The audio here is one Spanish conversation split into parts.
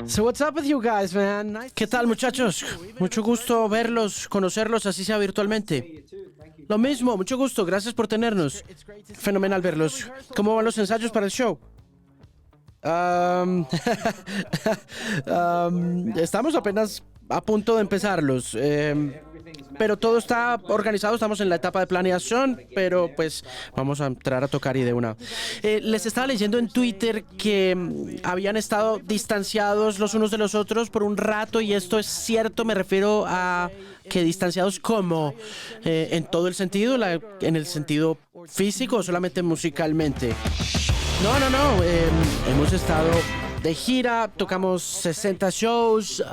So what's up with you guys, man? ¿Qué tal, muchachos? Mucho gusto verlos, conocerlos, así sea virtualmente. Lo mismo, mucho gusto, gracias por tenernos. Fenomenal verlos. ¿Cómo van los ensayos para el show? Estamos apenas a punto de empezarlos, pero todo está organizado, estamos en la etapa de planeación, pero pues vamos a entrar a tocar y de una. Les estaba leyendo en Twitter que habían estado distanciados los unos de los otros por un rato, y esto es cierto. Me refiero a que distanciados como en todo el sentido, en el sentido físico o solamente musicalmente. No. Hemos estado de gira, tocamos 60 shows,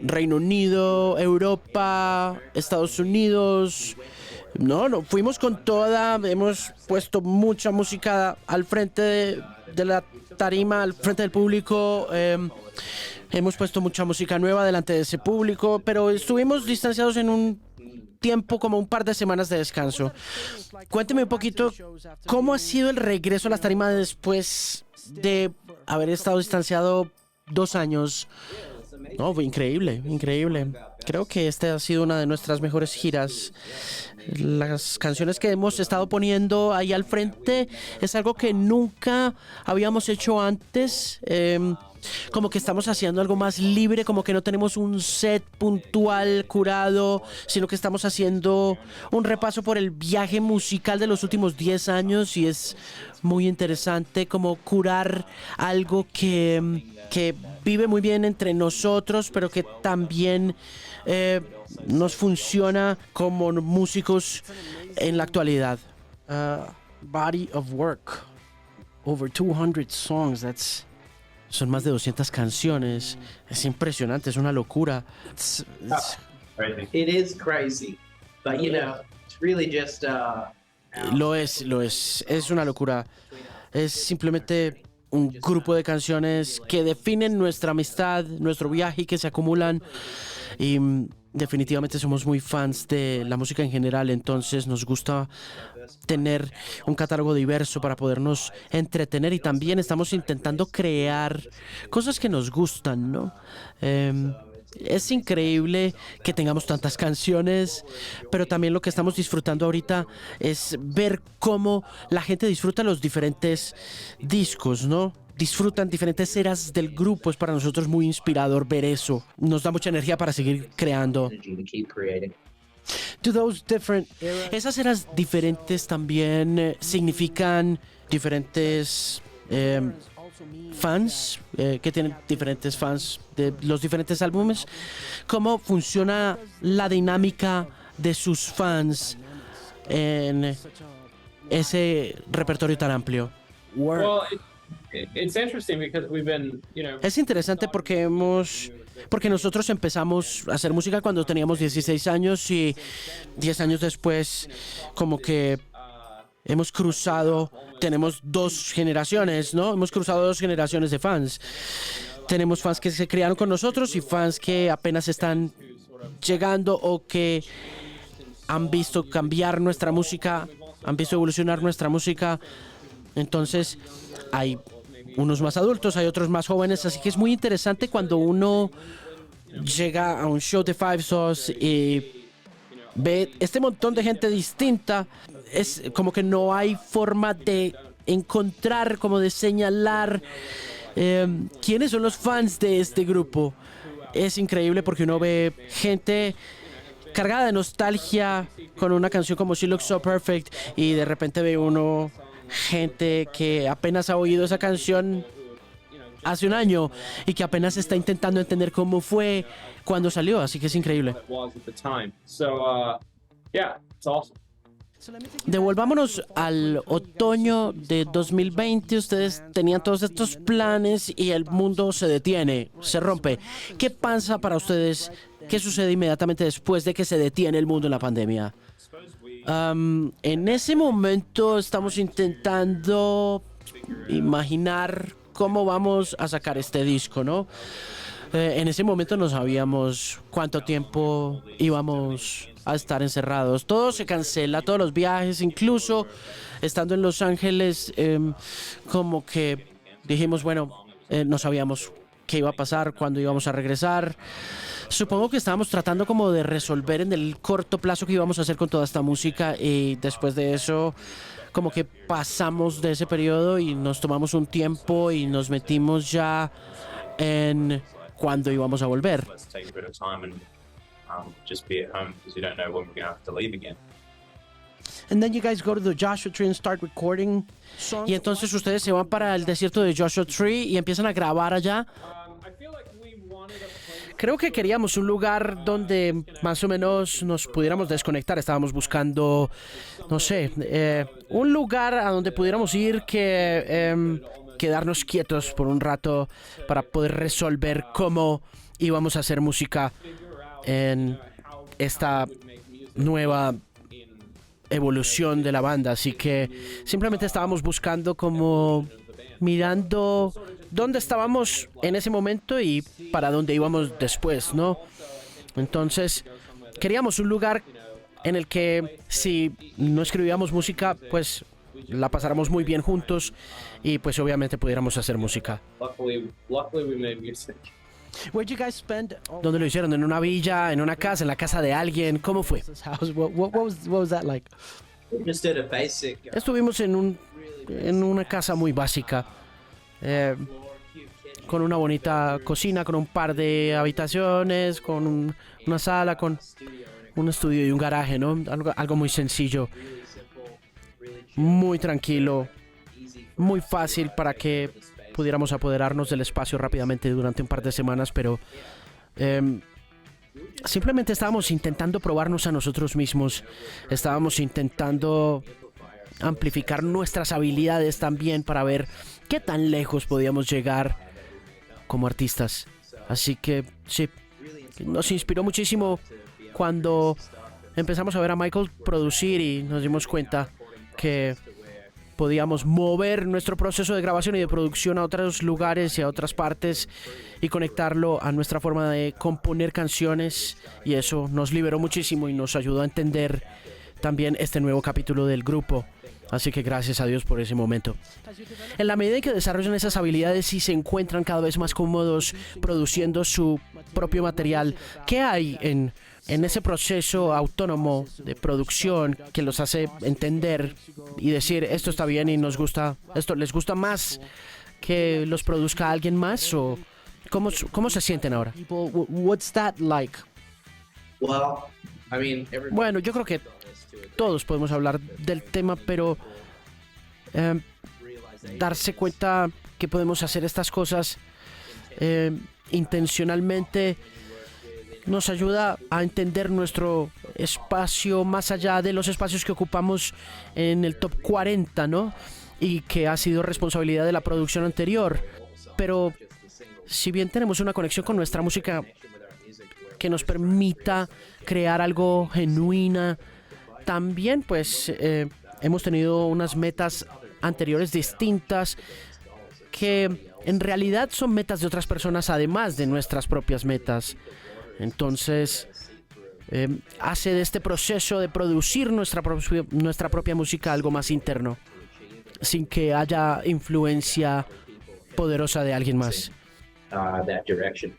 Reino Unido, Europa, Estados Unidos. No, fuimos con toda, hemos puesto mucha música al frente de la tarima, al frente del público. Hemos puesto mucha música nueva delante de ese público, pero estuvimos distanciados en un tiempo, como un par de semanas de descanso. Cuénteme un poquito cómo ha sido el regreso a las tarimas después de haber estado distanciado 2 años. No, fue increíble. Creo que esta ha sido una de nuestras mejores giras. Las canciones que hemos estado poniendo ahí al frente es algo que nunca habíamos hecho antes. Como que estamos haciendo algo más libre, como que no tenemos un set puntual, curado, sino que estamos haciendo un repaso por el viaje musical de los últimos 10 años, y es muy interesante como curar algo que vive muy bien entre nosotros, pero que también nos funciona como músicos en la actualidad. Body of work, over 200 songs, son más de 200 canciones. Es impresionante, es una locura. It is crazy, but it's really just. Lo es. Es una locura. Es simplemente un grupo de canciones que definen nuestra amistad, nuestro viaje, y que se acumulan. Y definitivamente somos muy fans de la música en general, entonces nos gusta tener un catálogo diverso para podernos entretener, y también estamos intentando crear cosas que nos gustan, ¿no? Es increíble que tengamos tantas canciones, pero también lo que estamos disfrutando ahorita es ver cómo la gente disfruta los diferentes discos, ¿no? Disfrutan diferentes eras del grupo. Es para nosotros muy inspirador ver eso. Nos da mucha energía para seguir creando. Esas eras diferentes también significan diferentes fans, que tienen diferentes fans de los diferentes álbumes. ¿Cómo funciona la dinámica de sus fans en ese repertorio tan amplio? Es interesante porque nosotros empezamos a hacer música cuando teníamos 16 años, y 10 años después como que hemos cruzado, tenemos 2 generaciones, ¿no? Hemos cruzado 2 generaciones de fans. Tenemos fans que se criaron con nosotros y fans que apenas están llegando o que han visto cambiar nuestra música, han visto evolucionar nuestra música. Entonces hay unos más adultos, hay otros más jóvenes, así que es muy interesante cuando uno llega a un show de Five Sauce y ve este montón de gente distinta. Es como que no hay forma de encontrar, como de señalar quiénes son los fans de este grupo. Es increíble porque uno ve gente cargada de nostalgia con una canción como She Looks So Perfect, y de repente ve uno gente que apenas ha oído esa canción hace un año y que apenas está intentando entender cómo fue cuando salió, así que es increíble. Devolvámonos al otoño de 2020. Ustedes tenían todos estos planes y el mundo se detiene, se rompe. ¿Qué pasa para ustedes? ¿Qué sucede inmediatamente después de que se detiene el mundo en la pandemia? En ese momento estamos intentando imaginar cómo vamos a sacar este disco, ¿no? En ese momento no sabíamos cuánto tiempo íbamos a estar encerrados. Todo se cancela, todos los viajes, incluso estando en Los Ángeles, como que dijimos, bueno, no sabíamos qué iba a pasar, cuándo íbamos a regresar. Supongo que estábamos tratando como de resolver en el corto plazo qué íbamos a hacer con toda esta música, y después de eso como que pasamos de ese periodo y nos tomamos un tiempo y nos metimos ya en cuándo íbamos a volver. Let's take a bit of time and just be at home because you don't know when we're going to have to leave again. And then you guys go to the Joshua Tree and start recording songs. Y entonces ustedes se van para el desierto de Joshua Tree y empiezan a grabar allá. Creo que queríamos un lugar donde más o menos nos pudiéramos desconectar. Estábamos buscando, no sé, un lugar a donde pudiéramos ir quedarnos quietos por un rato para poder resolver cómo íbamos a hacer música en esta nueva evolución de la banda. Así que simplemente estábamos buscando, como mirando dónde estábamos en ese momento y para dónde íbamos después, ¿no? Entonces queríamos un lugar en el que si no escribíamos música, pues la pasáramos muy bien juntos y pues obviamente pudiéramos hacer música. Luckily we made music. Where'd you guys spend all ¿Dónde lo hicieron? ¿En una villa? ¿En una casa? ¿En la casa de alguien? ¿Cómo fue? this house? What was that like? We just did a basic Estuvimos en una casa muy básica, con una bonita cocina, con un par de habitaciones, con una sala, con un estudio y un garaje, ¿no? Algo muy sencillo, muy tranquilo, muy fácil para que pudiéramos apoderarnos del espacio rápidamente durante un par de semanas, pero simplemente estábamos intentando probarnos a nosotros mismos, estábamos intentando amplificar nuestras habilidades también para ver qué tan lejos podíamos llegar como artistas. Así que sí, nos inspiró muchísimo cuando empezamos a ver a Michael producir y nos dimos cuenta que podíamos mover nuestro proceso de grabación y de producción a otros lugares y a otras partes y conectarlo a nuestra forma de componer canciones, y eso nos liberó muchísimo y nos ayudó a entender también este nuevo capítulo del grupo. Así que gracias a Dios por ese momento. En la medida en que desarrollan esas habilidades y se encuentran cada vez más cómodos produciendo su propio material, ¿qué hay en ese proceso autónomo de producción que los hace entender y decir esto está bien y nos gusta, esto les gusta más que los produzca alguien más? ¿O cómo se sienten ahora? People, what's that like? well, I mean everybody Bueno, yo creo que todos podemos hablar del tema, pero darse cuenta que podemos hacer estas cosas intencionalmente nos ayuda a entender nuestro espacio más allá de los espacios que ocupamos en el top 40, ¿no? Y que ha sido responsabilidad de la producción anterior. Pero si bien tenemos una conexión con nuestra música que nos permita crear algo genuina, también pues hemos tenido unas metas anteriores distintas que en realidad son metas de otras personas además de nuestras propias metas. Entonces hace de este proceso de producir nuestra propia música algo más interno, sin que haya influencia poderosa de alguien más. that direction.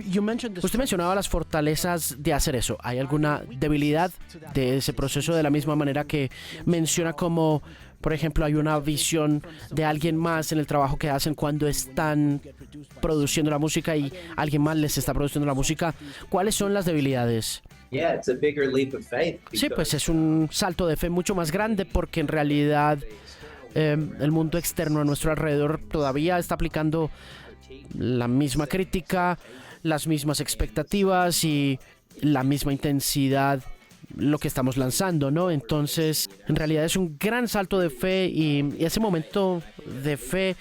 You mentioned this. Usted mencionaba las fortalezas de hacer eso. ¿Hay alguna debilidad de ese proceso, de la misma manera que menciona como, por ejemplo, hay una visión de alguien más en el trabajo que hacen cuando están produciendo la música y alguien más les está produciendo la música? ¿Cuáles son las debilidades? Yeah, it's a bigger leap of faith. Sí, pues because es un salto de fe mucho más grande porque en realidad el mundo externo a nuestro alrededor todavía está aplicando la misma crítica, las mismas expectativas y la misma intensidad lo que estamos lanzando, ¿no? Entonces, en realidad es un gran salto de fe y ese momento de fe,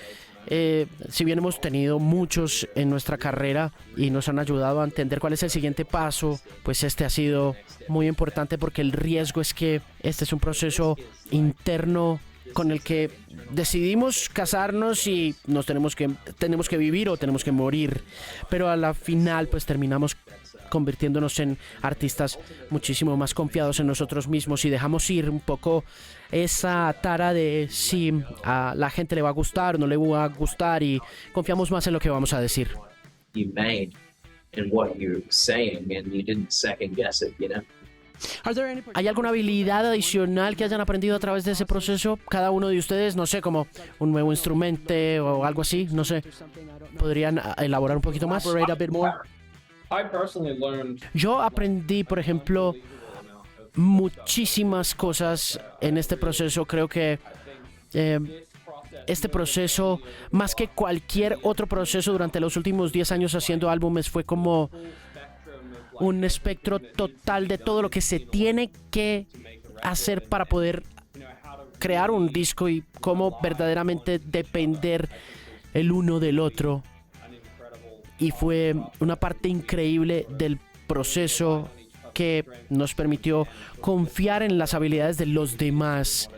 si bien hemos tenido muchos en nuestra carrera y nos han ayudado a entender cuál es el siguiente paso, pues este ha sido muy importante porque el riesgo es que este es un proceso interno con el que decidimos casarnos y tenemos que vivir o tenemos que morir, pero a la final pues terminamos convirtiéndonos en artistas muchísimo más confiados en nosotros mismos y dejamos ir un poco esa tara de si a la gente le va a gustar o no le va a gustar, y confiamos más en lo que vamos a decir. You made and what you're saying, and you didn't second guess it, you know? ¿Hay alguna habilidad adicional que hayan aprendido a través de ese proceso? Cada uno de ustedes, no sé, como un nuevo instrumento o algo así, no sé. ¿Podrían elaborar un poquito más? I personally learned Yo aprendí, por ejemplo, muchísimas cosas en este proceso. Creo que este proceso, más que cualquier otro proceso durante los últimos 10 años haciendo álbumes, fue como un espectro total de todo lo que se tiene que hacer para poder crear un disco y cómo verdaderamente depender el uno del otro. Y fue una parte increíble del proceso que nos permitió confiar en las habilidades de los demás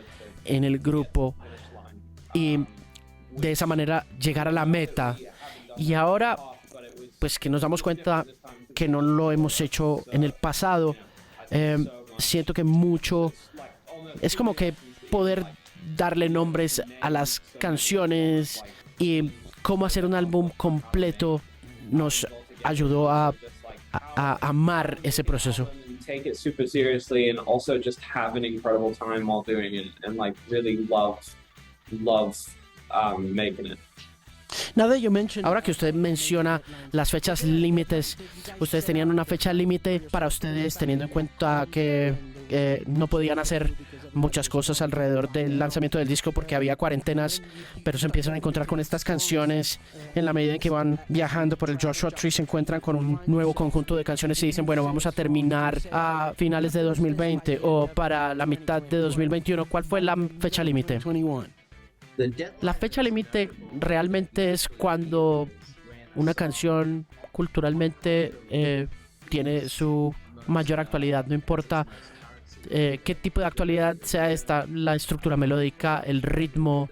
en el grupo y de esa manera llegar a la meta. Y ahora, pues que nos damos cuenta que no lo hemos hecho en el pasado, siento que mucho es como que poder darle nombres a las canciones y cómo hacer un álbum completo nos ayudó a amar ese proceso. take it super seriously and also just have an incredible time while doing it and like really love making it. Ahora que usted menciona las fechas límites, ¿ustedes tenían una fecha límite para ustedes, teniendo en cuenta que no podían hacer muchas cosas alrededor del lanzamiento del disco porque había cuarentenas, pero se empiezan a encontrar con estas canciones en la medida en que van viajando por el Joshua Tree, se encuentran con un nuevo conjunto de canciones y dicen, bueno, vamos a terminar a finales de 2020 o para la mitad de 2021? ¿Cuál fue la fecha límite? La fecha límite realmente es cuando una canción culturalmente tiene su mayor actualidad, no importa qué tipo de actualidad sea esta, la estructura melódica, el ritmo.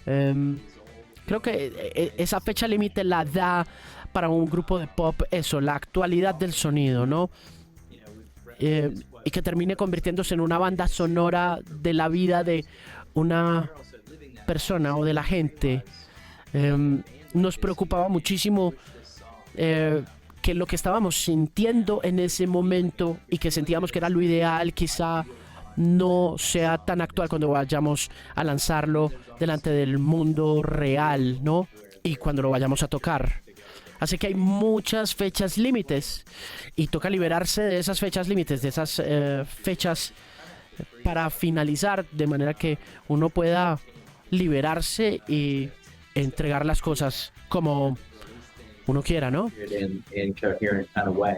Creo que esa fecha límite la da para un grupo de pop eso, la actualidad del sonido, ¿no? Y que termine convirtiéndose en una banda sonora de la vida de una persona o de la gente. Nos preocupaba muchísimo que lo que estábamos sintiendo en ese momento y que sentíamos que era lo ideal quizá no sea tan actual cuando vayamos a lanzarlo delante del mundo real, ¿no? Y cuando lo vayamos a tocar. Así que hay muchas fechas límites y toca liberarse de esas fechas límites, de esas fechas para finalizar, de manera que uno pueda liberarse y entregar las cosas como uno quiera, ¿no? In coherent kind of way.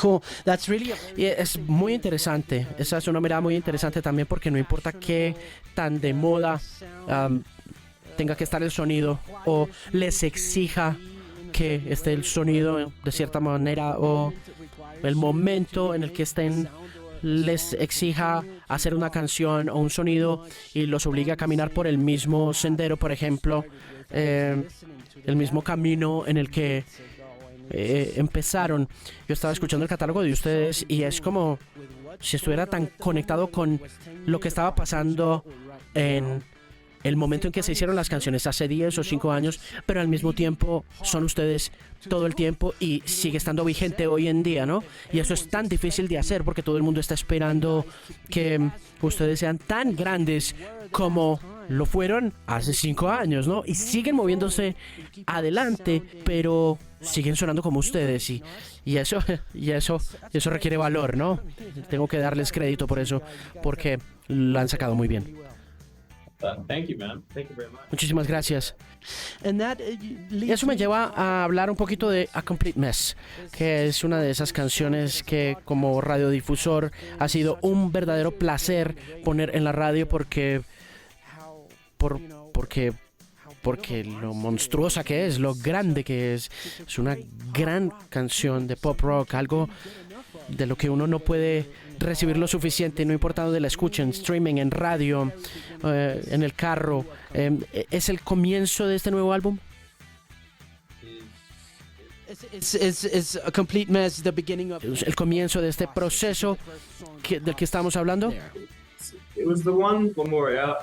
Cool. That's really Y es muy interesante, esa es una mirada muy interesante también, porque no importa qué tan de moda tenga que estar el sonido o les exija que esté el sonido de cierta manera o el momento en el que estén les exija hacer una canción o un sonido y los obligue a caminar por el mismo sendero, por ejemplo, el mismo camino en el que empezaron. Yo estaba escuchando el catálogo de ustedes y es como si estuviera tan conectado con lo que estaba pasando en el momento en que se hicieron las canciones hace 10 o 5 años, pero al mismo tiempo son ustedes todo el tiempo y sigue estando vigente hoy en día, ¿no? Y eso es tan difícil de hacer porque todo el mundo está esperando que ustedes sean tan grandes como lo fueron hace 5 años, ¿no? Y siguen moviéndose adelante, pero siguen sonando como ustedes y eso requiere valor, ¿no? Tengo que darles crédito por eso, porque lo han sacado muy bien. Thank you, man. Thank you very much. Muchísimas gracias. and that Y eso me lleva a hablar un poquito de A Complete Mess, que es una de esas canciones que como radiodifusor ha sido un verdadero placer poner en la radio porque lo monstruosa que es, lo grande que es una gran canción de pop rock, algo de lo que uno no puede recibir lo suficiente, no importa dónde la escuchen, streaming, en radio, en el carro. ¿Es el comienzo de este nuevo álbum? It's a complete mess. The beginning of ¿Es el comienzo de este proceso del que estamos hablando? It was the one when we were out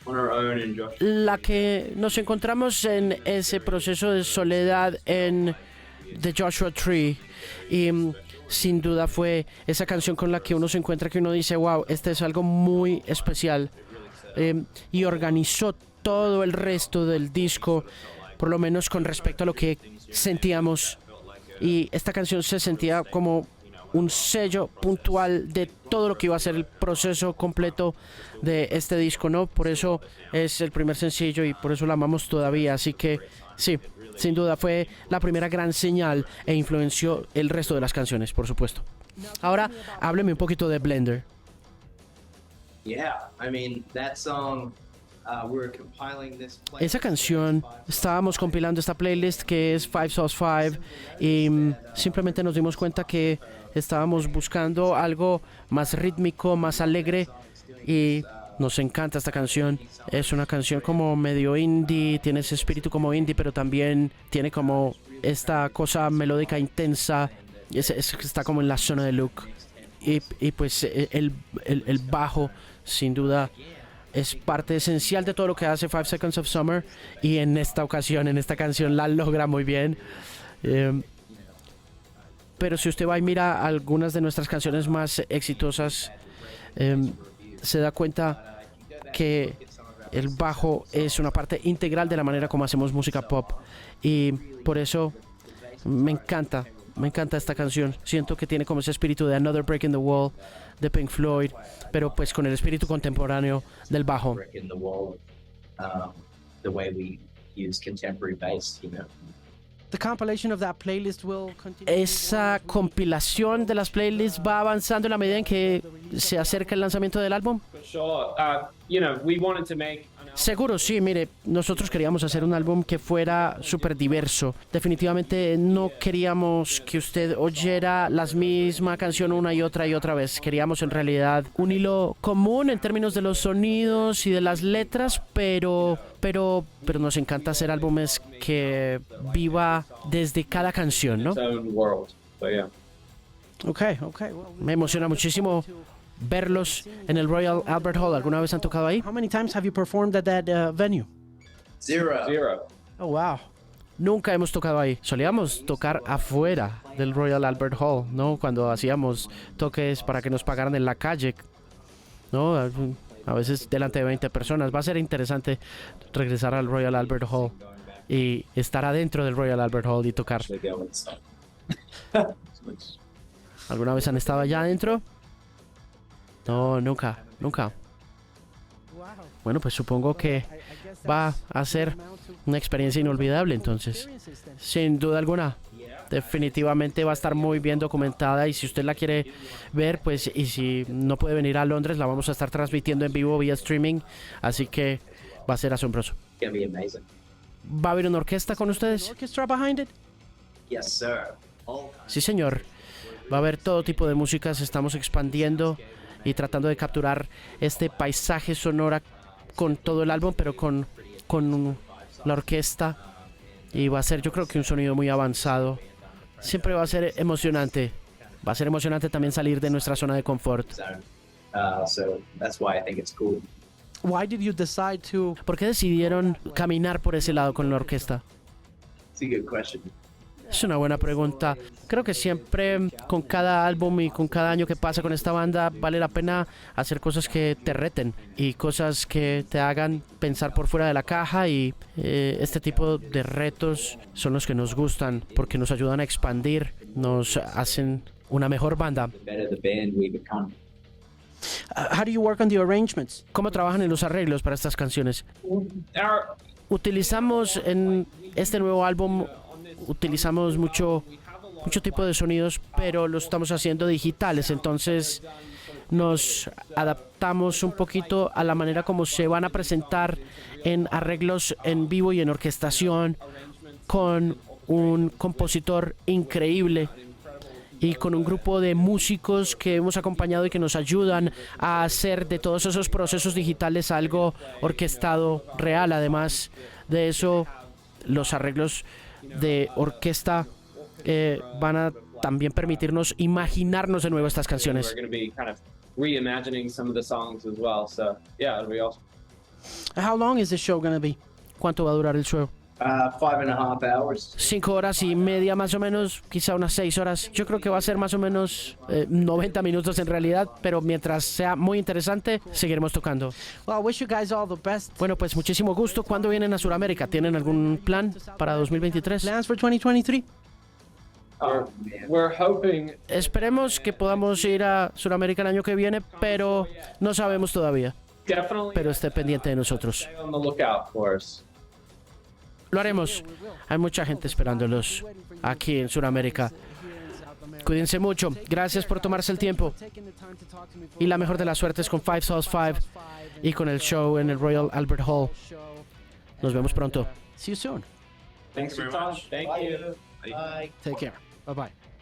on our own in Josh. La que nos encontramos en ese proceso de soledad en The Joshua Tree, y sin duda fue esa canción con la que uno se encuentra, que uno dice, wow, este es algo muy especial, y organizó todo el resto del disco, por lo menos con respecto a lo que sentíamos, y esta canción se sentía como un sello puntual de todo lo que iba a ser el proceso completo de este disco, ¿no? Por eso es el primer sencillo y por eso la amamos todavía. Así que sí, sin duda fue la primera gran señal e influenció el resto de las canciones, por supuesto. Ahora, hábleme un poquito de Blender. Yeah, I mean, that song, we were compiling this playlist. Esa canción, estábamos compilando esta playlist que es Five Sauce Five, y simplemente nos dimos cuenta que estábamos buscando algo más rítmico, más alegre, y nos encanta esta canción. Es una canción como medio indie, tiene ese espíritu como indie, pero también tiene como esta cosa melódica intensa. Está como en la zona de Luke. Y pues el bajo, sin duda, es parte esencial de todo lo que hace 5 Seconds of Summer, y en esta ocasión, en esta canción, la logra muy bien. Pero si usted va y mira algunas de nuestras canciones más exitosas, se da cuenta que el bajo es una parte integral de la manera como hacemos música pop, y por eso me encanta esta canción. Siento que tiene como ese espíritu de Another Break in the Wall de Pink Floyd, pero pues con el espíritu contemporáneo del bajo. Brick in the wall, the way we use contemporary bass, you know. the compilation of that playlist will continue. Esa compilación de las playlists va avanzando en la medida en que se acerca el lanzamiento del álbum. Sure. You know, we wanted to make an album. Seguro, sí, mire, nosotros queríamos hacer un álbum que fuera súper diverso. Definitivamente no queríamos que usted oyera la misma canción una y otra vez. Queríamos en realidad un hilo común en términos de los sonidos y de las letras, pero nos encanta hacer álbumes que viva desde cada canción, ¿no? Its own world. So yeah. Okay. Well, Me emociona muchísimo verlos en el Royal Albert Hall. ¿Alguna vez han tocado ahí? how many times have you performed at that venue? Zero. Oh, wow. Nunca hemos tocado ahí. Solíamos tocar afuera del Royal Albert Hall, ¿no? Cuando hacíamos toques para que nos pagaran en la calle, ¿no? A veces delante de 20 personas. Va a ser interesante regresar al Royal Albert Hall y estar adentro del Royal Albert Hall y tocar. Actually go inside. ¿Alguna vez han estado allá adentro? No, nunca. Bueno, pues supongo que va a ser una experiencia inolvidable, entonces. Sin duda alguna. Definitivamente va a estar muy bien documentada, y si usted la quiere ver, pues, y si no puede venir a Londres, la vamos a estar transmitiendo en vivo vía streaming, así que va a ser asombroso. It's gonna be amazing. ¿Va a haber una orquesta con ustedes? Orchestra behind it? Yes, sir. All Sí, señor. Va a haber todo tipo de músicas. Estamos expandiendo y tratando de capturar este paisaje sonora con todo el álbum, pero con la orquesta. Y va a ser, yo creo que un sonido muy avanzado. Siempre va a ser emocionante. Va a ser emocionante también salir de nuestra zona de confort. zone. So that's why I think it's cool. Why did you decide to? ¿Por qué decidieron caminar por ese lado con la orquesta? It's a good question. Es una buena pregunta. Creo que siempre, con cada álbum y con cada año que pasa con esta banda, vale la pena hacer cosas que te reten y cosas que te hagan pensar por fuera de la caja, y este tipo de retos son los que nos gustan porque nos ayudan a expandir, nos hacen una mejor banda. The better the band we become. How do you work on the arrangements? ¿Cómo trabajan en los arreglos para estas canciones? Our Utilizamos en este nuevo álbum, utilizamos mucho tipo de sonidos, pero lo estamos haciendo digitales, entonces nos adaptamos un poquito a la manera como se van a presentar en arreglos en vivo y en orquestación, con un compositor increíble y con un grupo de músicos que hemos acompañado y que nos ayudan a hacer de todos esos procesos digitales algo orquestado real. Además de eso, los arreglos de orquesta van a también permitirnos imaginarnos de nuevo estas canciones. We're going to be kind of reimagining some of the songs as well. So yeah, it'll be awesome. How long is the show going to be? ¿Cuánto va a durar el show? 5.5 hours. 5 horas y media más o menos, quizá unas 6 horas. Yo creo que va a ser más o menos 90 minutos en realidad, pero mientras sea muy interesante, seguiremos tocando. Well, I wish you guys all the best. Bueno, pues muchísimo gusto. ¿Cuándo vienen a Sudamérica? ¿Tienen algún plan para 2023? Plans for 2023? We're hoping Esperemos que podamos ir a Sudamérica el año que viene, pero no sabemos todavía. definitely Pero esté pendiente de nosotros. stay on the lookout for us. Lo haremos. Hay mucha gente esperándolos aquí en Sudamérica. Cuídense mucho. Gracias por tomarse el tiempo. Y la mejor de las suertes con Five Sauce Five y con el show en el Royal Albert Hall. Nos vemos pronto. See you soon. Thanks for your time. Thank you. Take care. Bye-bye.